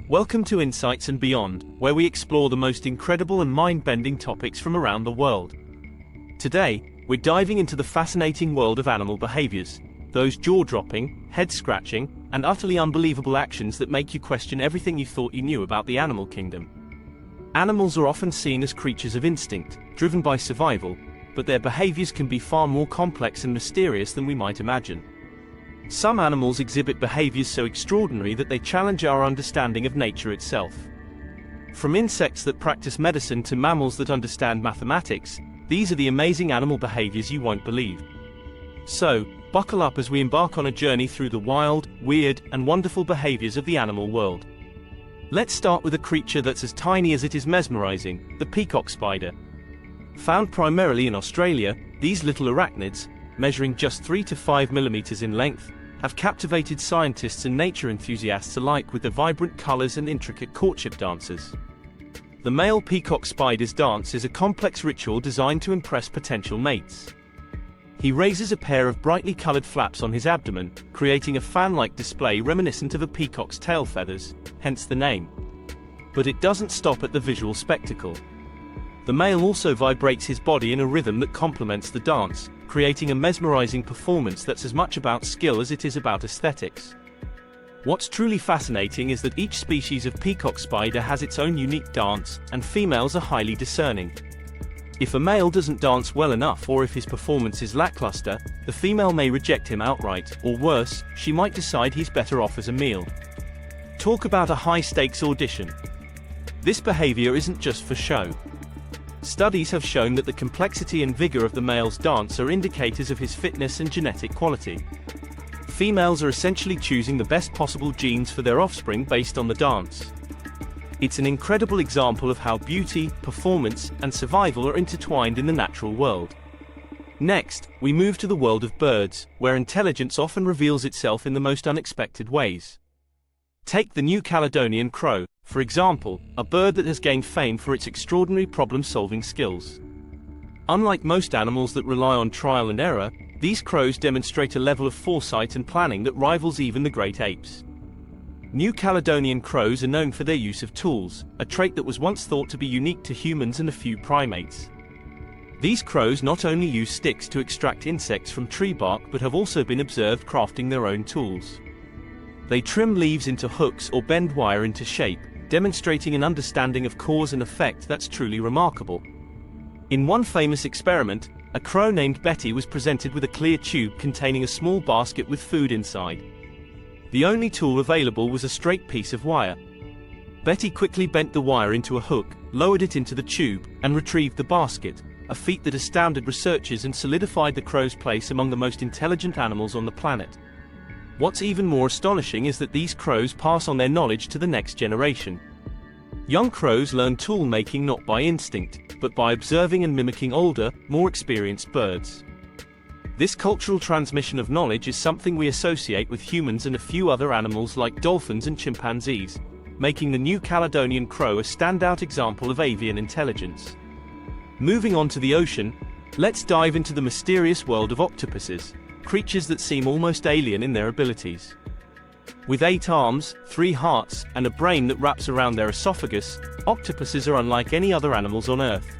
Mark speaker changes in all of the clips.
Speaker 1: Welcome to Insights and Beyond, where we explore the most incredible and mind-bending topics from around the world. Today, we're diving into the fascinating world of animal behaviors, those jaw-dropping, head-scratching, and utterly unbelievable actions that make you question everything you thought you knew about the animal kingdom. Animals are often seen as creatures of instinct, driven by survival, but their behaviors can be far more complex and mysterious than we might imagine. Some animals exhibit behaviors so extraordinary that they challenge our understanding of nature itself. From insects that practice medicine to mammals that understand mathematics, these are the amazing animal behaviors you won't believe. So, buckle up as we embark on a journey through the wild, weird, and wonderful behaviors of the animal world. Let's start with a creature that's as tiny as it is mesmerizing, the peacock spider. Found primarily in Australia, these little arachnids, measuring just 3 to 5 millimeters in length, have captivated scientists and nature enthusiasts alike with their vibrant colors and intricate courtship dances. The male peacock spider's dance is a complex ritual designed to impress potential mates. He raises a pair of brightly colored flaps on his abdomen, creating a fan-like display reminiscent of a peacock's tail feathers, hence the name. But it doesn't stop at the visual spectacle. The male also vibrates his body in a rhythm that complements the dance, creating a mesmerizing performance that's as much about skill as it is about aesthetics. What's truly fascinating is that each species of peacock spider has its own unique dance, and females are highly discerning. If a male doesn't dance well enough or if his performance is lackluster, the female may reject him outright, or worse, she might decide he's better off as a meal. Talk about a high-stakes audition. This behavior isn't just for show. Studies have shown that the complexity and vigor of the male's dance are indicators of his fitness and genetic quality. Females are essentially choosing the best possible genes for their offspring based on the dance. It's an incredible example of how beauty, performance, and survival are intertwined in the natural world. Next, we move to the world of birds, where intelligence often reveals itself in the most unexpected ways. Take the New Caledonian crow, for example, a bird that has gained fame for its extraordinary problem-solving skills. Unlike most animals that rely on trial and error, these crows demonstrate a level of foresight and planning that rivals even the great apes. New Caledonian crows are known for their use of tools, a trait that was once thought to be unique to humans and a few primates. These crows not only use sticks to extract insects from tree bark but have also been observed crafting their own tools. They trim leaves into hooks or bend wire into shape, demonstrating an understanding of cause and effect that's truly remarkable. In one famous experiment, a crow named Betty was presented with a clear tube containing a small basket with food inside. The only tool available was a straight piece of wire. Betty quickly bent the wire into a hook, lowered it into the tube, and retrieved the basket, a feat that astounded researchers and solidified the crow's place among the most intelligent animals on the planet. What's even more astonishing is that these crows pass on their knowledge to the next generation. Young crows learn tool making not by instinct, but by observing and mimicking older, more experienced birds. This cultural transmission of knowledge is something we associate with humans and a few other animals like dolphins and chimpanzees, making the New Caledonian crow a standout example of avian intelligence. Moving on to the ocean, let's dive into the mysterious world of octopuses, creatures that seem almost alien in their abilities. With 8 arms, 3 hearts, and a brain that wraps around their esophagus, octopuses are unlike any other animals on Earth.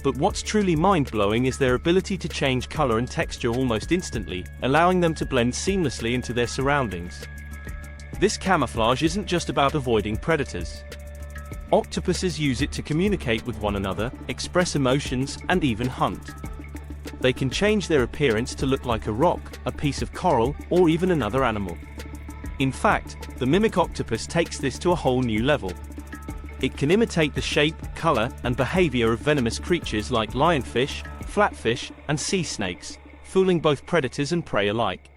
Speaker 1: But what's truly mind-blowing is their ability to change color and texture almost instantly, allowing them to blend seamlessly into their surroundings. This camouflage isn't just about avoiding predators. Octopuses use it to communicate with one another, express emotions, and even hunt. They can change their appearance to look like a rock, a piece of coral, or even another animal. In fact, the mimic octopus takes this to a whole new level. It can imitate the shape, color, and behavior of venomous creatures like lionfish, flatfish, and sea snakes, fooling both predators and prey alike.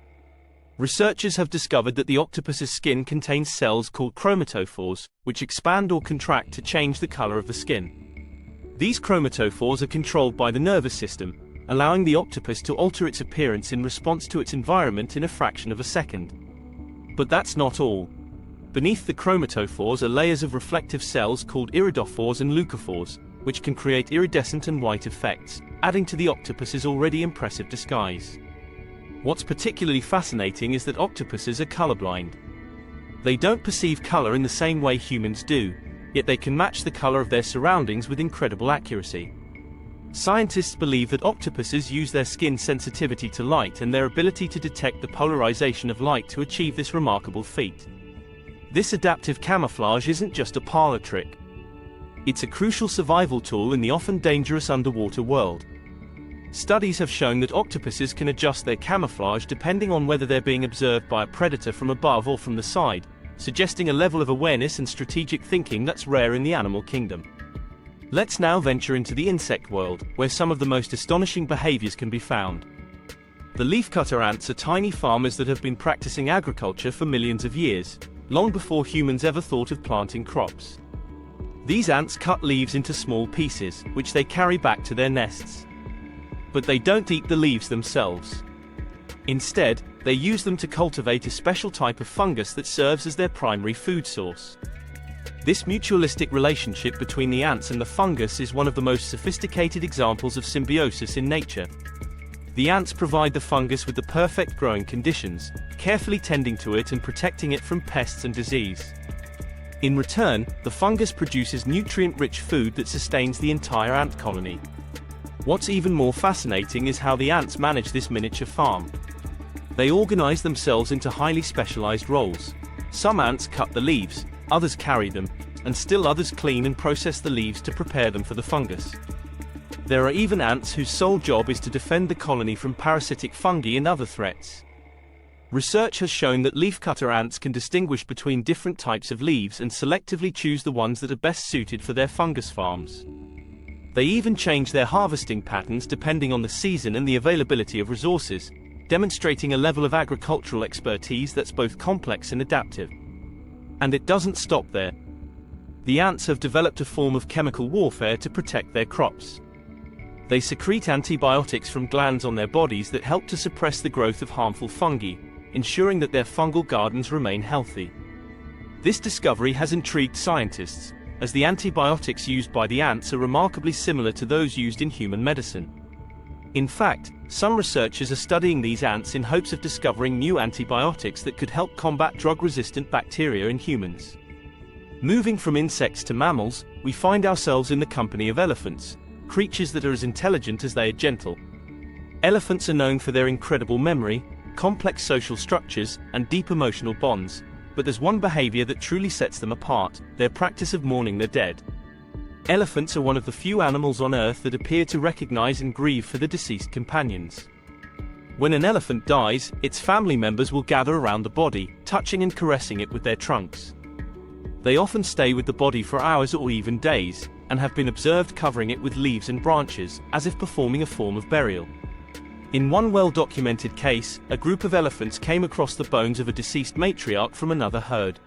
Speaker 1: Researchers have discovered that the octopus's skin contains cells called chromatophores, which expand or contract to change the color of the skin. These chromatophores are controlled by the nervous system, allowing the octopus to alter its appearance in response to its environment in a fraction of a second. But that's not all. Beneath the chromatophores are layers of reflective cells called iridophores and leucophores, which can create iridescent and white effects, adding to the octopus's already impressive disguise. What's particularly fascinating is that octopuses are colorblind. They don't perceive color in the same way humans do, yet they can match the color of their surroundings with incredible accuracy. Scientists believe that octopuses use their skin sensitivity to light and their ability to detect the polarization of light to achieve this remarkable feat. This adaptive camouflage isn't just a parlor trick. It's a crucial survival tool in the often dangerous underwater world. Studies have shown that octopuses can adjust their camouflage depending on whether they're being observed by a predator from above or from the side, suggesting a level of awareness and strategic thinking that's rare in the animal kingdom. Let's now venture into the insect world, where some of the most astonishing behaviors can be found. The leafcutter ants are tiny farmers that have been practicing agriculture for millions of years, long before humans ever thought of planting crops. These ants cut leaves into small pieces, which they carry back to their nests. But they don't eat the leaves themselves. Instead, they use them to cultivate a special type of fungus that serves as their primary food source. This mutualistic relationship between the ants and the fungus is one of the most sophisticated examples of symbiosis in nature. The ants provide the fungus with the perfect growing conditions, carefully tending to it and protecting it from pests and disease. In return, the fungus produces nutrient-rich food that sustains the entire ant colony. What's even more fascinating is how the ants manage this miniature farm. They organize themselves into highly specialized roles. Some ants cut the leaves, others carry them, and still others clean and process the leaves to prepare them for the fungus. There are even ants whose sole job is to defend the colony from parasitic fungi and other threats. Research has shown that leafcutter ants can distinguish between different types of leaves and selectively choose the ones that are best suited for their fungus farms. They even change their harvesting patterns depending on the season and the availability of resources, demonstrating a level of agricultural expertise that's both complex and adaptive. And it doesn't stop there. The ants have developed a form of chemical warfare to protect their crops. They secrete antibiotics from glands on their bodies that help to suppress the growth of harmful fungi, ensuring that their fungal gardens remain healthy. This discovery has intrigued scientists, as the antibiotics used by the ants are remarkably similar to those used in human medicine. In fact, some researchers are studying these ants in hopes of discovering new antibiotics that could help combat drug-resistant bacteria in humans. Moving from insects to mammals, we find ourselves in the company of elephants, creatures that are as intelligent as they are gentle. Elephants are known for their incredible memory, complex social structures, and deep emotional bonds. But there's one behavior that truly sets them apart: their practice of mourning the dead. Elephants are one of the few animals on Earth that appear to recognize and grieve for the deceased companions. When an elephant dies, its family members will gather around the body, touching and caressing it with their trunks. They often stay with the body for hours or even days, and have been observed covering it with leaves and branches, as if performing a form of burial. In one well-documented case, a group of elephants came across the bones of a deceased matriarch from another herd.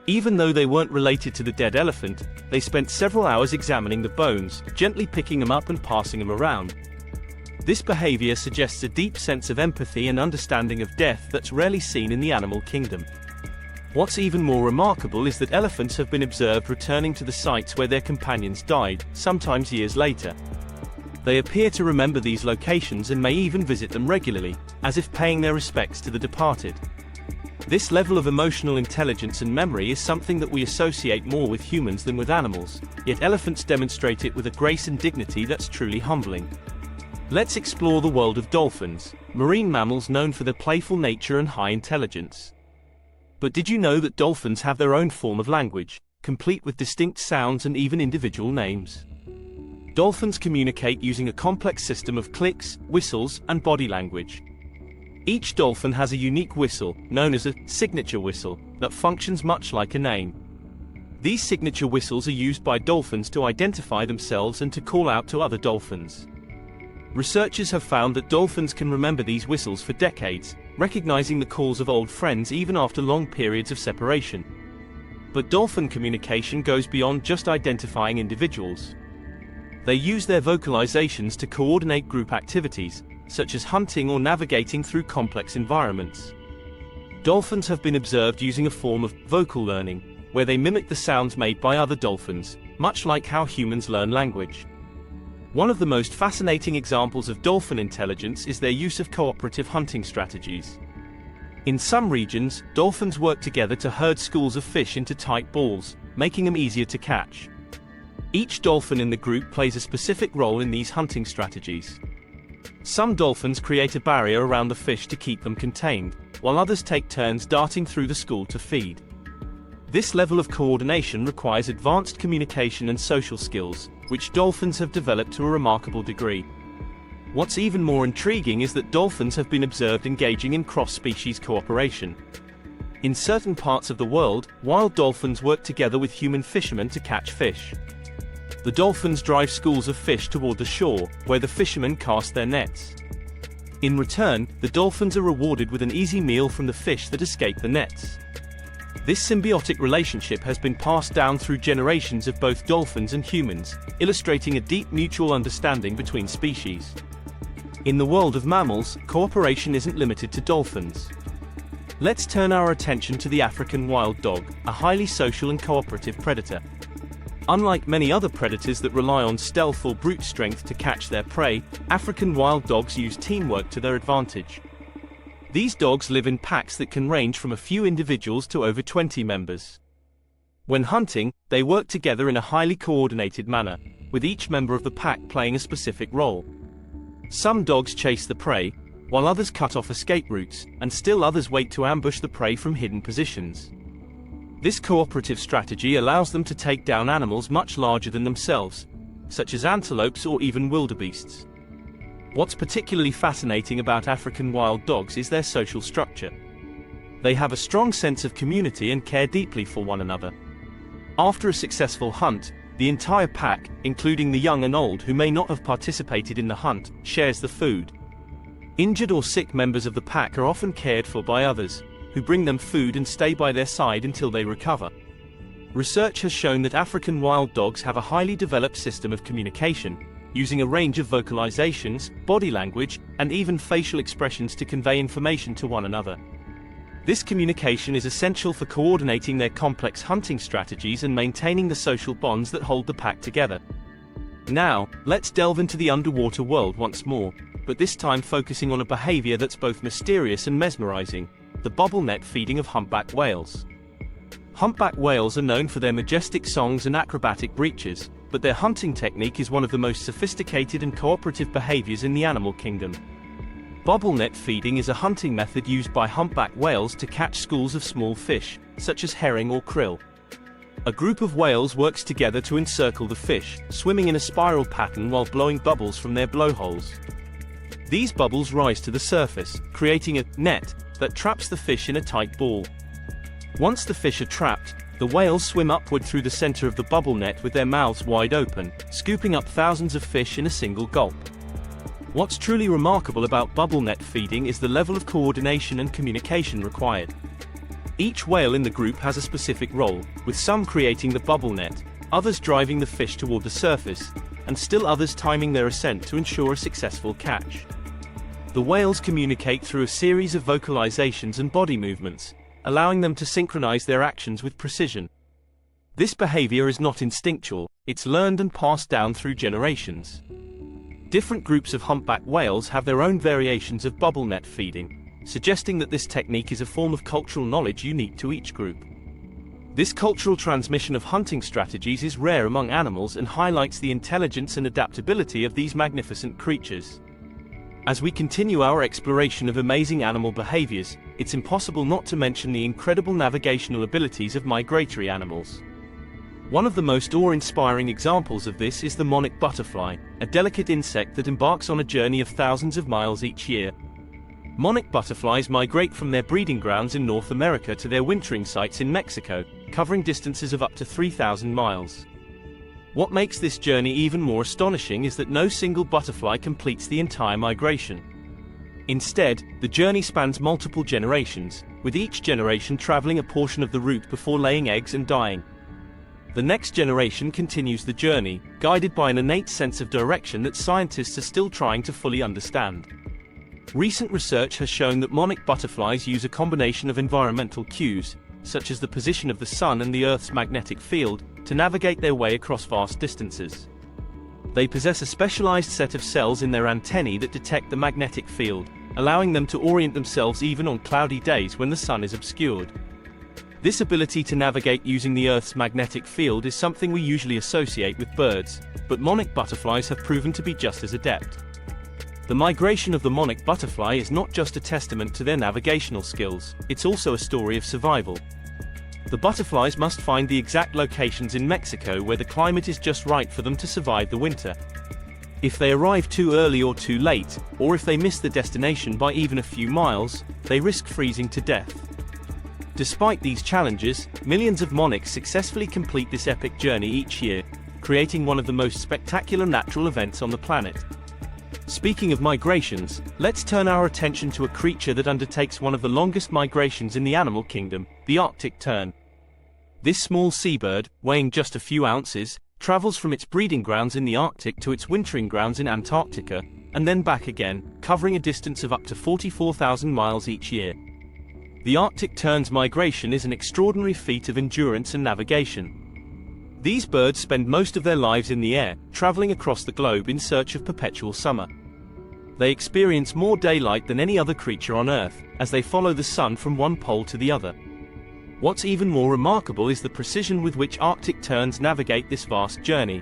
Speaker 1: Even though they weren't related to the dead elephant, they spent several hours examining the bones, gently picking them up and passing them around. This behavior suggests a deep sense of empathy and understanding of death that's rarely seen in the animal kingdom. What's even more remarkable is that elephants have been observed returning to the sites where their companions died, sometimes years later. They appear to remember these locations and may even visit them regularly, as if paying their respects to the departed. This level of emotional intelligence and memory is something that we associate more with humans than with animals, yet elephants demonstrate it with a grace and dignity that's truly humbling. Let's explore the world of dolphins, marine mammals known for their playful nature and high intelligence. But did you know that dolphins have their own form of language, complete with distinct sounds and even individual names? Dolphins communicate using a complex system of clicks, whistles, and body language. Each dolphin has a unique whistle, known as a signature whistle, that functions much like a name. These signature whistles are used by dolphins to identify themselves and to call out to other dolphins. Researchers have found that dolphins can remember these whistles for decades, recognizing the calls of old friends even after long periods of separation. But dolphin communication goes beyond just identifying individuals. They use their vocalizations to coordinate group activities, such as hunting or navigating through complex environments. Dolphins have been observed using a form of vocal learning, where they mimic the sounds made by other dolphins, much like how humans learn language. One of the most fascinating examples of dolphin intelligence is their use of cooperative hunting strategies. In some regions, dolphins work together to herd schools of fish into tight balls, making them easier to catch. Each dolphin in the group plays a specific role in these hunting strategies. Some dolphins create a barrier around the fish to keep them contained, while others take turns darting through the school to feed. This level of coordination requires advanced communication and social skills, which dolphins have developed to a remarkable degree. What's even more intriguing is that dolphins have been observed engaging in cross-species cooperation. In certain parts of the world, wild dolphins work together with human fishermen to catch fish. The dolphins drive schools of fish toward the shore, where the fishermen cast their nets. In return, the dolphins are rewarded with an easy meal from the fish that escape the nets. This symbiotic relationship has been passed down through generations of both dolphins and humans, illustrating a deep mutual understanding between species. In the world of mammals, cooperation isn't limited to dolphins. Let's turn our attention to the African wild dog, a highly social and cooperative predator. Unlike many other predators that rely on stealth or brute strength to catch their prey, African wild dogs use teamwork to their advantage. These dogs live in packs that can range from a few individuals to over 20 members. When hunting, they work together in a highly coordinated manner, with each member of the pack playing a specific role. Some dogs chase the prey, while others cut off escape routes, and still others wait to ambush the prey from hidden positions. This cooperative strategy allows them to take down animals much larger than themselves, such as antelopes or even wildebeests. What's particularly fascinating about African wild dogs is their social structure. They have a strong sense of community and care deeply for one another. After a successful hunt, the entire pack, including the young and old who may not have participated in the hunt, shares the food. Injured or sick members of the pack are often cared for by others, who bring them food and stay by their side until they recover. Research has shown that African wild dogs have a highly developed system of communication, using a range of vocalizations, body language, and even facial expressions to convey information to one another. This communication is essential for coordinating their complex hunting strategies and maintaining the social bonds that hold the pack together. Now, let's delve into the underwater world once more, but this time focusing on a behavior that's both mysterious and mesmerizing: the bubble net feeding of humpback whales. Humpback whales are known for their majestic songs and acrobatic breaches, but their hunting technique is one of the most sophisticated and cooperative behaviors in the animal kingdom. Bubble net feeding is a hunting method used by humpback whales to catch schools of small fish, such as herring or krill. A group of whales works together to encircle the fish, swimming in a spiral pattern while blowing bubbles from their blowholes. These bubbles rise to the surface, creating a net that traps the fish in a tight ball. Once the fish are trapped, the whales swim upward through the center of the bubble net with their mouths wide open, scooping up thousands of fish in a single gulp. What's truly remarkable about bubble net feeding is the level of coordination and communication required. Each whale in the group has a specific role, with some creating the bubble net, others driving the fish toward the surface, and still others timing their ascent to ensure a successful catch. The whales communicate through a series of vocalizations and body movements, allowing them to synchronize their actions with precision. This behavior is not instinctual, it's learned and passed down through generations. Different groups of humpback whales have their own variations of bubble net feeding, suggesting that this technique is a form of cultural knowledge unique to each group. This cultural transmission of hunting strategies is rare among animals and highlights the intelligence and adaptability of these magnificent creatures. As we continue our exploration of amazing animal behaviors, it's impossible not to mention the incredible navigational abilities of migratory animals. One of the most awe-inspiring examples of this is the monarch butterfly, a delicate insect that embarks on a journey of thousands of miles each year. Monarch butterflies migrate from their breeding grounds in North America to their wintering sites in Mexico, covering distances of up to 3,000 miles. What makes this journey even more astonishing is that no single butterfly completes the entire migration. Instead, the journey spans multiple generations, with each generation traveling a portion of the route before laying eggs and dying. The next generation continues the journey, guided by an innate sense of direction that scientists are still trying to fully understand. Recent research has shown that monarch butterflies use a combination of environmental cues, such as the position of the sun and the Earth's magnetic field, to navigate their way across vast distances. They possess a specialized set of cells in their antennae that detect the magnetic field, allowing them to orient themselves even on cloudy days when the sun is obscured. This ability to navigate using the Earth's magnetic field is something we usually associate with birds, but monarch butterflies have proven to be just as adept. The migration of the monarch butterfly is not just a testament to their navigational skills, it's also a story of survival. The butterflies must find the exact locations in Mexico where the climate is just right for them to survive the winter. If they arrive too early or too late, or if they miss the destination by even a few miles, they risk freezing to death. Despite these challenges, millions of monarchs successfully complete this epic journey each year, creating one of the most spectacular natural events on the planet. Speaking of migrations, let's turn our attention to a creature that undertakes one of the longest migrations in the animal kingdom, the Arctic Tern. This small seabird, weighing just a few ounces, travels from its breeding grounds in the Arctic to its wintering grounds in Antarctica, and then back again, covering a distance of up to 44,000 miles each year. The Arctic Tern's migration is an extraordinary feat of endurance and navigation. These birds spend most of their lives in the air, traveling across the globe in search of perpetual summer. They experience more daylight than any other creature on Earth, as they follow the sun from one pole to the other. What's even more remarkable is the precision with which Arctic terns navigate this vast journey.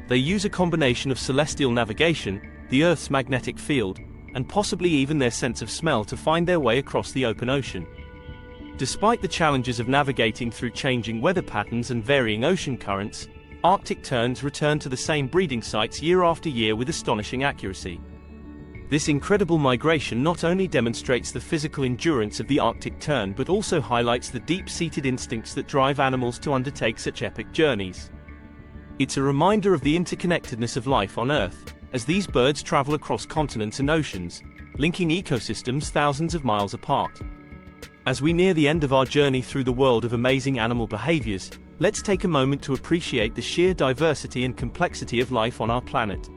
Speaker 1: They use a combination of celestial navigation, the Earth's magnetic field, and possibly even their sense of smell to find their way across the open ocean. Despite the challenges of navigating through changing weather patterns and varying ocean currents, Arctic terns return to the same breeding sites year after year with astonishing accuracy. This incredible migration not only demonstrates the physical endurance of the Arctic tern but also highlights the deep-seated instincts that drive animals to undertake such epic journeys. It's a reminder of the interconnectedness of life on Earth, as these birds travel across continents and oceans, linking ecosystems thousands of miles apart. As we near the end of our journey through the world of amazing animal behaviors, let's take a moment to appreciate the sheer diversity and complexity of life on our planet.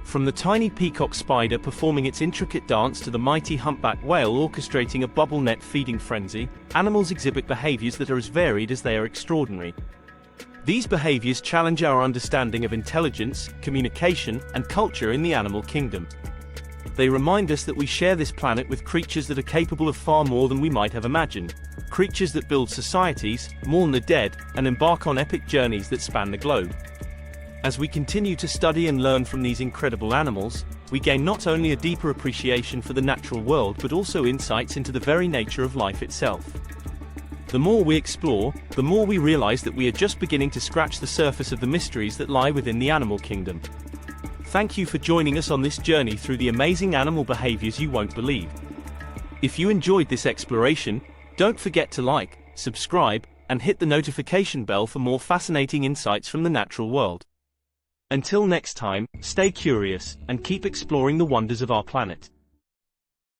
Speaker 1: From the tiny peacock spider performing its intricate dance to the mighty humpback whale orchestrating a bubble net feeding frenzy, animals exhibit behaviors that are as varied as they are extraordinary. These behaviors challenge our understanding of intelligence, communication, and culture in the animal kingdom. They remind us that we share this planet with creatures that are capable of far more than we might have imagined. Creatures that build societies, mourn the dead, and embark on epic journeys that span the globe. As we continue to study and learn from these incredible animals, we gain not only a deeper appreciation for the natural world but also insights into the very nature of life itself. The more we explore, the more we realize that we are just beginning to scratch the surface of the mysteries that lie within the animal kingdom. Thank you for joining us on this journey through the amazing animal behaviors you won't believe. If you enjoyed this exploration, don't forget to like, subscribe, and hit the notification bell for more fascinating insights from the natural world. Until next time, stay curious, and keep exploring the wonders of our planet.